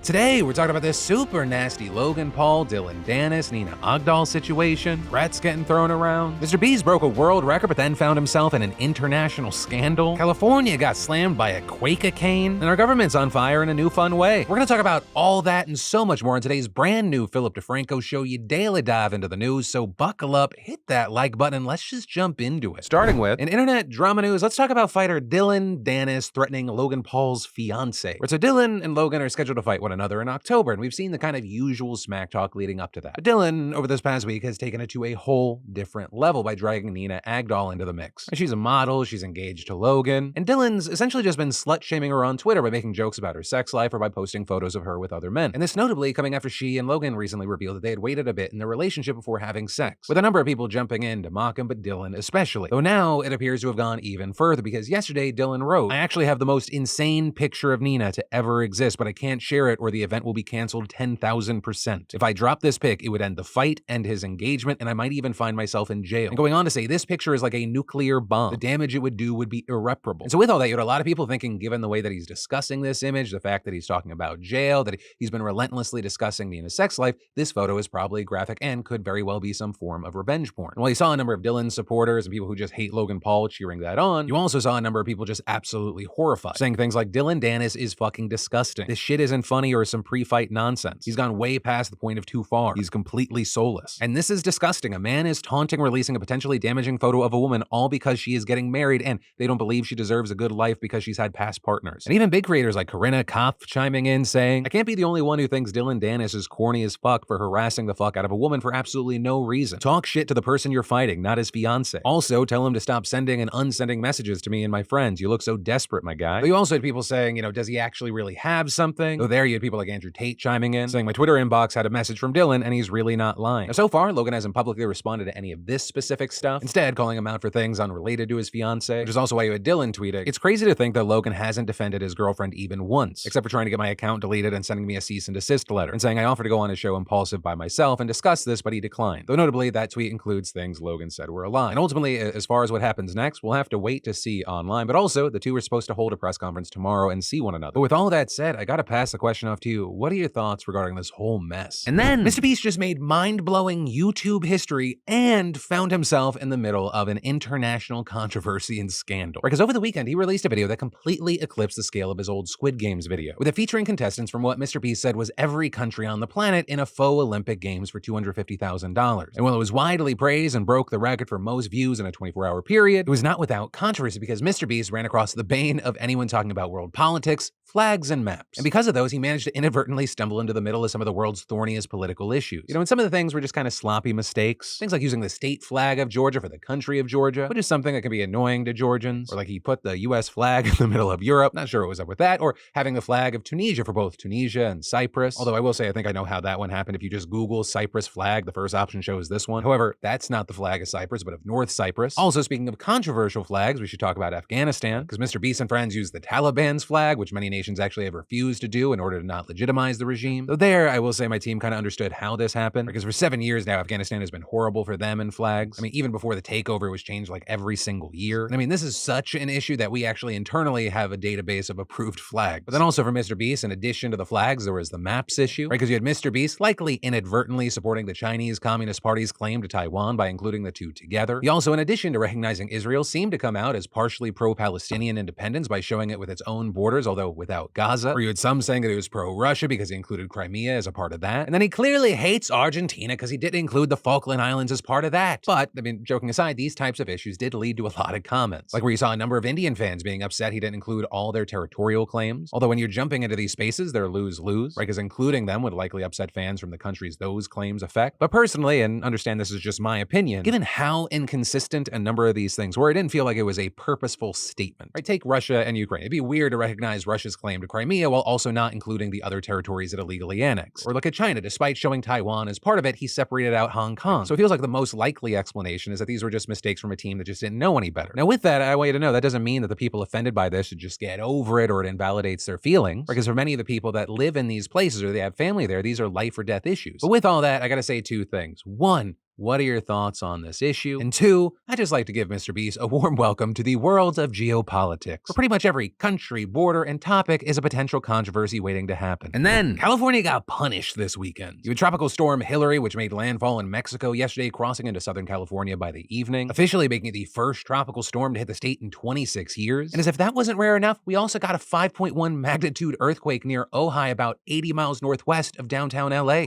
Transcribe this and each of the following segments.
Today, we're talking about this super nasty Logan Paul, Dylan Dennis, Nina Agdal situation, threats getting thrown around. Mr. Beast broke a world record but then found himself in an international scandal. California got slammed by a Quake-a-cane, and our government's on fire in a new fun way. We're gonna talk about all that and so much more in today's brand new Philip DeFranco show. You daily dive into the news, so buckle up, hit that like button, and let's just jump into it. Starting with, in internet drama news, let's talk about fighter Dylan Dennis threatening Logan Paul's fiance. So Dylan and Logan are scheduled to fight one another in October, and we've seen the kind of usual smack talk leading up to that. But Dylan, over this past week, has taken it to a whole different level by dragging Nina Agdal into the mix. She's a model, she's engaged to Logan, and Dylan's essentially just been slut-shaming her on Twitter by making jokes about her sex life or by posting photos of her with other men. And this notably coming after she and Logan recently revealed that they had waited a bit in their relationship before having sex, with a number of people jumping in to mock him, but Dylan especially. Though now it appears to have gone even further, because yesterday Dylan wrote, "I actually have the most insane picture of Nina to ever exist, but I can't share it or the event will be canceled 10,000%. If I drop this pic, it would end the fight, end his engagement, and I might even find myself in jail." And going on to say, this picture is like a nuclear bomb. The damage it would do would be irreparable. And so with all that, you had a lot of people thinking, given the way that he's discussing this image, the fact that he's talking about jail, that he's been relentlessly discussing Nina's sex life, this photo is probably graphic and could very well be some form of revenge porn. And while you saw a number of Dylan's supporters and people who just hate Logan Paul cheering that on, you also saw a number of people just absolutely horrified, saying things like, Dylan Dennis is fucking disgusting. This shit isn't funny or some pre-fight nonsense. He's gone way past the point of too far. He's completely soulless. And this is disgusting. A man is taunting, releasing a potentially damaging photo of a woman all because she is getting married and they don't believe she deserves a good life because she's had past partners. And even big creators like Corinna Kopf chiming in saying, "I can't be the only one who thinks Dylan Dennis is corny as fuck for harassing the fuck out of a woman for absolutely no reason. Talk shit to the person you're fighting, not his fiance. Also, tell him to stop sending and unsending messages to me and my friends. You look so desperate, my guy." But you also had people saying, does he actually really have something? So there you had people like Andrew Tate chiming in, saying my Twitter inbox had a message from Dylan and he's really not lying. Now, so far, Logan hasn't publicly responded to any of this specific stuff, instead calling him out for things unrelated to his fiance, which is also why you had Dylan tweeting, "It's crazy to think that Logan hasn't defended his girlfriend even once, except for trying to get my account deleted and sending me a cease and desist letter, and saying I offered to go on his show Impulsive by myself and discuss this, but he declined." Though notably, that tweet includes things Logan said were a lie. And ultimately, as far as what happens next, we'll have to wait to see online, but also, the two are supposed to hold a press conference tomorrow and see one another. But with all that said, I gotta pass the question off to you. What are your thoughts regarding this whole mess? And then, Mr. Beast just made mind-blowing YouTube history and found himself in the middle of an international controversy and scandal. Because over the weekend, he released a video that completely eclipsed the scale of his old Squid Games video, with it featuring contestants from what Mr. Beast said was every country on the planet in a faux Olympic Games for $250,000. And while it was widely praised and broke the record for most views in a 24-hour period, it was not without controversy because Mr. Beast ran across the bane of anyone talking about world politics, flags, and maps. And because of those, he managed to inadvertently stumble into the middle of some of the world's thorniest political issues. And some of the things were just kind of sloppy mistakes. Things like using the state flag of Georgia for the country of Georgia, which is something that can be annoying to Georgians. Or like he put the US flag in the middle of Europe. Not sure what was up with that. Or having the flag of Tunisia for both Tunisia and Cyprus. Although I will say I think I know how that one happened. If you just Google Cyprus flag, the first option shows this one. However, that's not the flag of Cyprus, but of North Cyprus. Also, speaking of controversial flags, we should talk about Afghanistan, because Mr. Beast and friends use the Taliban's flag, which many nations actually have refused to do in order to not legitimize the regime. Though there, I will say my team kind of understood how this happened, because for 7 years now, Afghanistan has been horrible for them and flags. Even before the takeover, it was changed like every single year. And this is such an issue that we actually internally have a database of approved flags. But then also for Mr. Beast, in addition to the flags, there was the maps issue, right? Because you had Mr. Beast likely inadvertently supporting the Chinese Communist Party's claim to Taiwan by including the two together. He also, in addition to recognizing Israel, seemed to come out as partially pro-Palestinian independence by showing it with its own borders, although without Gaza. Or you had some saying that he was pro-Russia because he included Crimea as a part of that. And then he clearly hates Argentina because he didn't include the Falkland Islands as part of that. But, joking aside, these types of issues did lead to a lot of comments. Like where you saw a number of Indian fans being upset he didn't include all their territorial claims. Although when you're jumping into these spaces, they're lose-lose, right? Because including them would likely upset fans from the countries those claims affect. But personally, and understand this is just my opinion, given how inconsistent a number of these things were, it didn't feel like it was a purposeful statement. Right? Take Russia and Ukraine. It'd be weird to recognize Russia's claim to Crimea while also not including the other territories it illegally annexed. Or look at China. Despite showing Taiwan as part of it, he separated out Hong Kong. So it feels like the most likely explanation is that these were just mistakes from a team that just didn't know any better. Now with that, I want you to know that doesn't mean that the people offended by this should just get over it or it invalidates their feelings. Because for many of the people that live in these places or they have family there, these are life or death issues. But with all that, I gotta say two things. One, what are your thoughts on this issue? And 2, I'd just like to give Mr. Beast a warm welcome to the world of geopolitics, where pretty much every country, border, and topic is a potential controversy waiting to happen. And then, California got punished this weekend. You had Tropical Storm Hillary, which made landfall in Mexico yesterday, crossing into Southern California by the evening, officially making it the first tropical storm to hit the state in 26 years. And as if that wasn't rare enough, we also got a 5.1 magnitude earthquake near Ojai, about 80 miles northwest of downtown LA.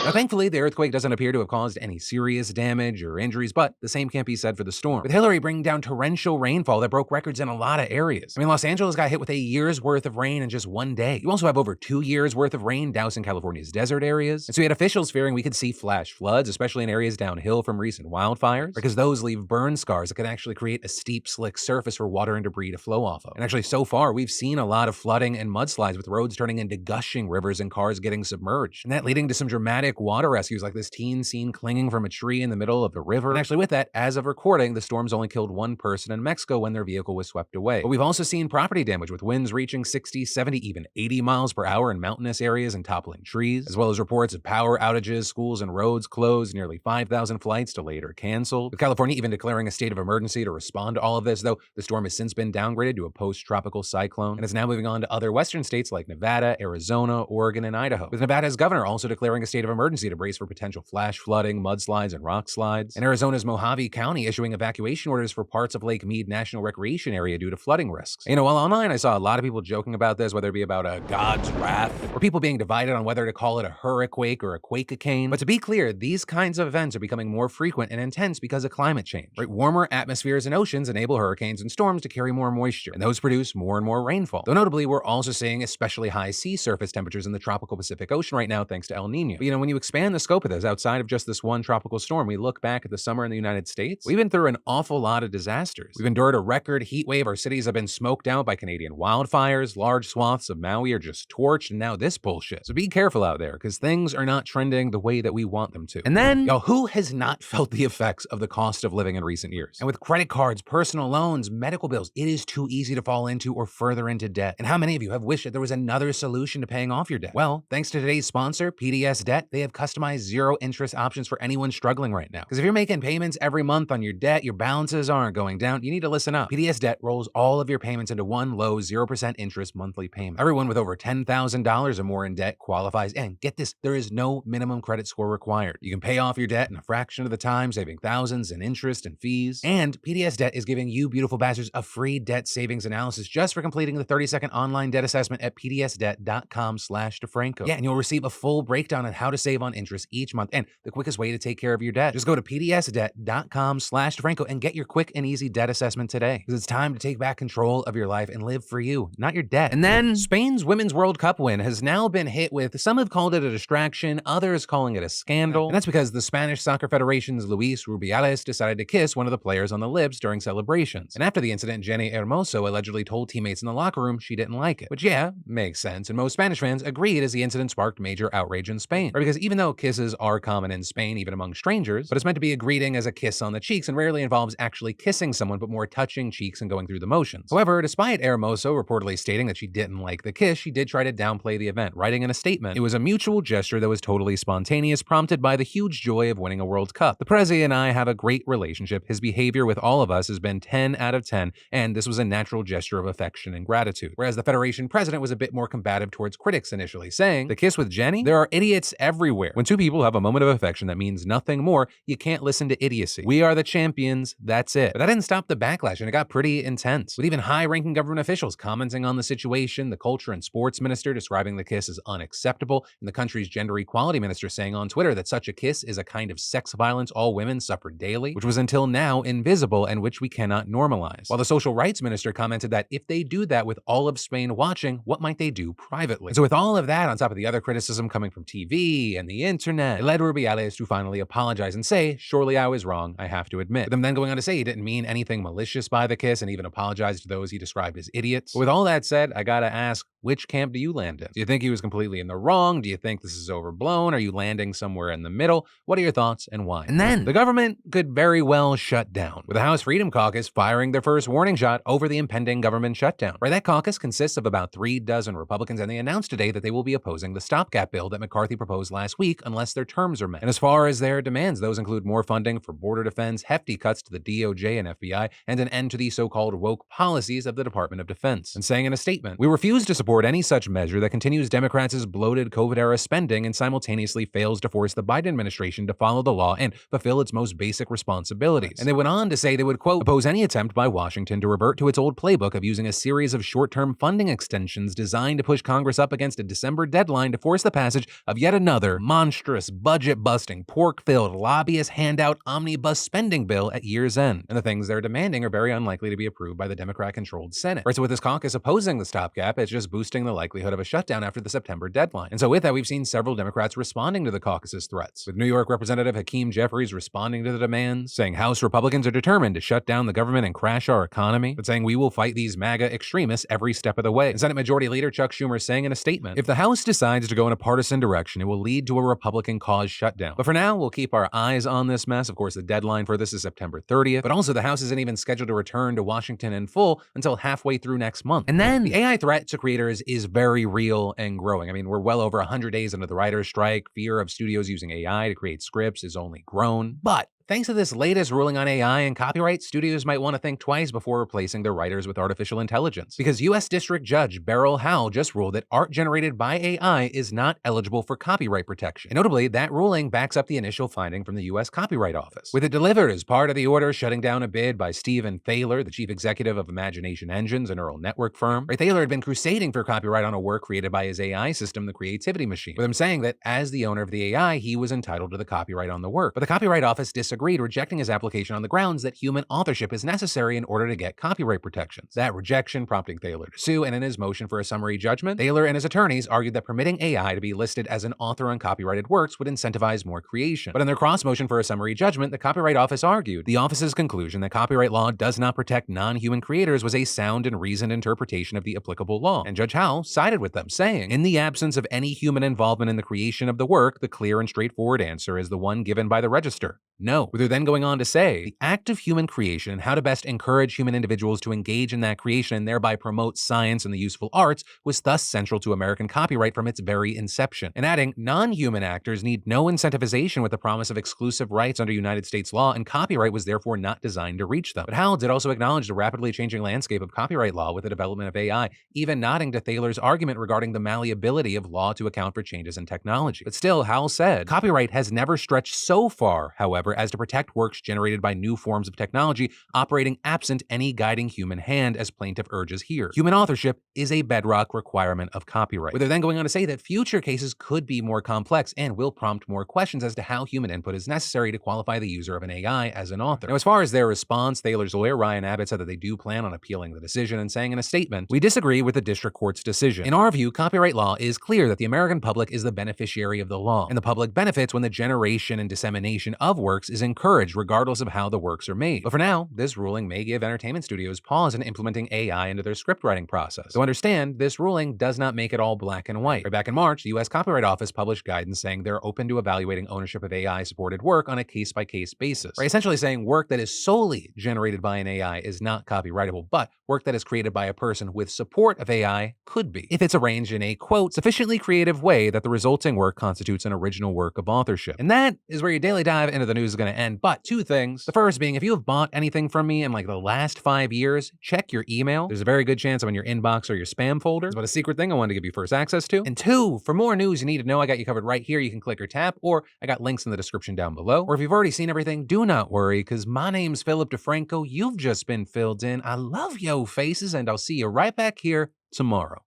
Now, thankfully, the earthquake doesn't appear to have caused any serious damage or injuries, but the same can't be said for the storm, with Hillary bringing down torrential rainfall that broke records in a lot of areas. I mean, Los Angeles got hit with a year's worth of rain in just one day. You also have over 2 years worth of rain dousing California's desert areas. And so we had officials fearing we could see flash floods, especially in areas downhill from recent wildfires, because those leave burn scars that can actually create a steep, slick surface for water and debris to flow off of. And actually, so far, we've seen a lot of flooding and mudslides, with roads turning into gushing rivers and cars getting submerged, and that leading to some dramatic water rescues, like this teen seen clinging from a tree in the middle of the river. And actually, with that, as of recording, the storm's only killed one person in Mexico when their vehicle was swept away. But we've also seen property damage, with winds reaching 60, 70, even 80 miles per hour in mountainous areas and toppling trees, as well as reports of power outages, schools and roads closed, nearly 5,000 flights delayed or canceled. With California even declaring a state of emergency to respond to all of this, though the storm has since been downgraded to a post-tropical cyclone, and is now moving on to other western states like Nevada, Arizona, Oregon, and Idaho, with Nevada's governor also declaring a state of emergency to brace for potential flash flooding, mudslides, and rock slides, and Arizona's Mojave County issuing evacuation orders for parts of Lake Mead National Recreation Area due to flooding risks. You know, while online I saw a lot of people joking about this, whether it be about a God's wrath, or people being divided on whether to call it a hurricane or a quake-a-cane. But to be clear, these kinds of events are becoming more frequent and intense because of climate change. Right? Warmer atmospheres and oceans enable hurricanes and storms to carry more moisture, and those produce more and more rainfall. Though notably, we're also seeing especially high sea surface temperatures in the tropical Pacific Ocean right now thanks to El Nino. But, you know, when you expand the scope of this outside of just this one tropical storm, we look back at the summer in the United States, we've been through an awful lot of disasters. We've endured a record heat wave, our cities have been smoked out by Canadian wildfires, large swaths of Maui are just torched, and now this bullshit. So be careful out there, because things are not trending the way that we want them to. And then, y'all, who has not felt the effects of the cost of living in recent years? And with credit cards, personal loans, medical bills, it is too easy to fall into or further into debt. And how many of you have wished that there was another solution to paying off your debt? Well, thanks to today's sponsor, PDS Debt, they have customized zero interest options for anyone struggling right now. Because if you're making payments every month on your debt, your balances aren't going down, you need to listen up. PDS Debt rolls all of your payments into one low 0% interest monthly payment. Everyone with over $10,000 or more in debt qualifies, and get this, there is no minimum credit score required. You can pay off your debt in a fraction of the time, saving thousands in interest and fees. And PDS Debt is giving you beautiful bastards a free debt savings analysis just for completing the 30-second online debt assessment at pdsdebt.com/DeFranco. Yeah, and you'll receive a full breakdown on how to save on interest each month and the quickest way to take care of your debt. Just go to pdsdebt.com/DeFranco and get your quick and easy debt assessment today. Because it's time to take back control of your life and live for you, not your debt. And then Spain's Women's World Cup win has now been hit with, some have called it a distraction, others calling it a scandal. And that's because the Spanish Soccer Federation's Luis Rubiales decided to kiss one of the players on the lips during celebrations. And after the incident, Jenny Hermoso allegedly told teammates in the locker room she didn't like it. Which, yeah, makes sense. And most Spanish fans agreed, as the incident sparked major outrage in Spain. Right? Because even though kisses are common in Spain, even among strangers, but it's meant to be a greeting as a kiss on the cheeks and rarely involves actually kissing someone, but more touching cheeks and going through the motions. However, despite Hermoso reportedly stating that she didn't like the kiss, she did try to downplay the event, writing in a statement, "It was a mutual gesture that was totally spontaneous, prompted by the huge joy of winning a World Cup. The Prezi and I have a great relationship. His behavior with all of us has been 10 out of 10, and this was a natural gesture of affection and gratitude." Whereas the Federation president was a bit more combative towards critics initially, saying, "The kiss with Jenny? There are idiots everywhere. When two people have a moment of affection that means nothing more, you can't listen to idiocy. We are the champions, that's it." But that didn't stop the backlash, and it got pretty intense, with even high-ranking government officials commenting on the situation, the culture and sports minister describing the kiss as unacceptable, and the country's gender equality minister saying on Twitter that such a kiss is a kind of sex violence all women suffer daily, which was until now invisible and which we cannot normalize. While the social rights minister commented that if they do that with all of Spain watching, what might they do privately? And so with all of that, on top of the other criticism coming from TV and the internet, it led Rubiales to finally apologize and say, "Surely I was wrong, I have to admit." With him then going on to say he didn't mean anything malicious by the kiss and even apologized to those he described as idiots. But with all that said, I gotta ask, which camp do you land in? Do you think he was completely in the wrong? Do you think this is overblown? Are you landing somewhere in the middle? What are your thoughts and why? And then the government could very well shut down, with the House Freedom Caucus firing their first warning shot over the impending government shutdown. Right, that caucus consists of about 3 dozen Republicans, and they announced today that they will be opposing the stopgap bill that McCarthy proposed last week unless their terms are met. And as far as their demands, those include more funding for border defense, hefty cuts to the DOJ and FBI, and an end to the so-called woke policies of the Department of Defense. And saying in a statement, "We refuse to support any such measure that continues Democrats' bloated COVID-era spending and simultaneously fails to force the Biden administration to follow the law and fulfill its most basic responsibilities." And they went on to say they would, quote, "oppose any attempt by Washington to revert to its old playbook of using a series of short-term funding extensions designed to push Congress up against a December deadline to force the passage of yet another monstrous, budget-busting, pork-filled, lobbyist handout omnibus spending bill at year's end." And the things they're demanding are very unlikely to be approved by the Democrat-controlled Senate. Right, so with this caucus opposing the stopgap, it's just boosting the likelihood of a shutdown after the September deadline. And so with that, we've seen several Democrats responding to the caucus's threats, with New York Representative Hakeem Jeffries responding to the demands, saying House Republicans are determined to shut down the government and crash our economy, but saying we will fight these MAGA extremists every step of the way. And Senate Majority Leader Chuck Schumer saying in a statement, "If the House decides to go in a partisan direction, it will lead to a Republican-caused shutdown. But for now, we'll keep our eyes on this mess." Of course, the deadline for this is September 30th, but also the House isn't even scheduled to return to Washington in full until halfway through next month. And then the AI threat to creators is very real and growing. I mean, we're well over 100 days into the writer's strike. Fear of studios using AI to create scripts is only grown. But thanks to this latest ruling on AI and copyright, studios might want to think twice before replacing their writers with artificial intelligence. Because U.S. District Judge Beryl Howell just ruled that art generated by AI is not eligible for copyright protection. And notably, that ruling backs up the initial finding from the U.S. Copyright Office, with it delivered as part of the order shutting down a bid by Stephen Thaler, the chief executive of Imagination Engines, a neural network firm. Right, Thaler had been crusading for copyright on a work created by his AI system, the Creativity Machine, with him saying that as the owner of the AI, he was entitled to the copyright on the work. But the Copyright Office disagreed, rejecting his application on the grounds that human authorship is necessary in order to get copyright protections. That rejection prompting Thaler to sue, and in his motion for a summary judgment, Thaler and his attorneys argued that permitting AI to be listed as an author on copyrighted works would incentivize more creation. But in their cross motion for a summary judgment, the Copyright Office argued the office's conclusion that copyright law does not protect non-human creators was a sound and reasoned interpretation of the applicable law. And Judge Howell sided with them, saying, "In the absence of any human involvement in the creation of the work, the clear and straightforward answer is the one given by the Register. No." With her then going on to say, "The act of human creation and how to best encourage human individuals to engage in that creation and thereby promote science and the useful arts was thus central to American copyright from its very inception." And adding, "Non-human actors need no incentivization with the promise of exclusive rights under United States law, and copyright was therefore not designed to reach them." But Howell did also acknowledge the rapidly changing landscape of copyright law with the development of AI, even nodding to Thaler's argument regarding the malleability of law to account for changes in technology. But still, Howell said, "Copyright has never stretched so far, however, as to protect works generated by new forms of technology operating absent any guiding human hand, as plaintiff urges here. Human authorship is a bedrock requirement of copyright." With her then going on to say that future cases could be more complex and will prompt more questions as to how human input is necessary to qualify the user of an AI as an author. Now, as far as their response, Thaler's lawyer, Ryan Abbott, said that they do plan on appealing the decision and saying in a statement, "We disagree with the district court's decision. In our view, copyright law is clear that the American public is the beneficiary of the law, and the public benefits when the generation and dissemination of works is encouraged regardless of how the works are made. But for now, this ruling may give entertainment studios pause in implementing AI into their scriptwriting process. So understand, this ruling does not make it all black and white. Right back in March, the U.S. Copyright Office published guidance saying they're open to evaluating ownership of AI-supported work on a case-by-case basis. Right, essentially saying work that is solely generated by an AI is not copyrightable, but work that is created by a person with support of AI could be, if it's arranged in a, quote, sufficiently creative way that the resulting work constitutes an original work of authorship. And that is where your daily dive into the news is going to end. But 2 things. The first being, if you have bought anything from me in like the last 5 years, check your email. There's a very good chance I'm in your inbox or your spam folder. It's about a secret thing I wanted to give you first access to. And 2, for more news you need to know, I got you covered right here. You can click or tap, or I got links in the description down below. Or if you've already seen everything, do not worry, because my name's Philip DeFranco. You've just been filled in. I love yo faces, and I'll see you right back here tomorrow.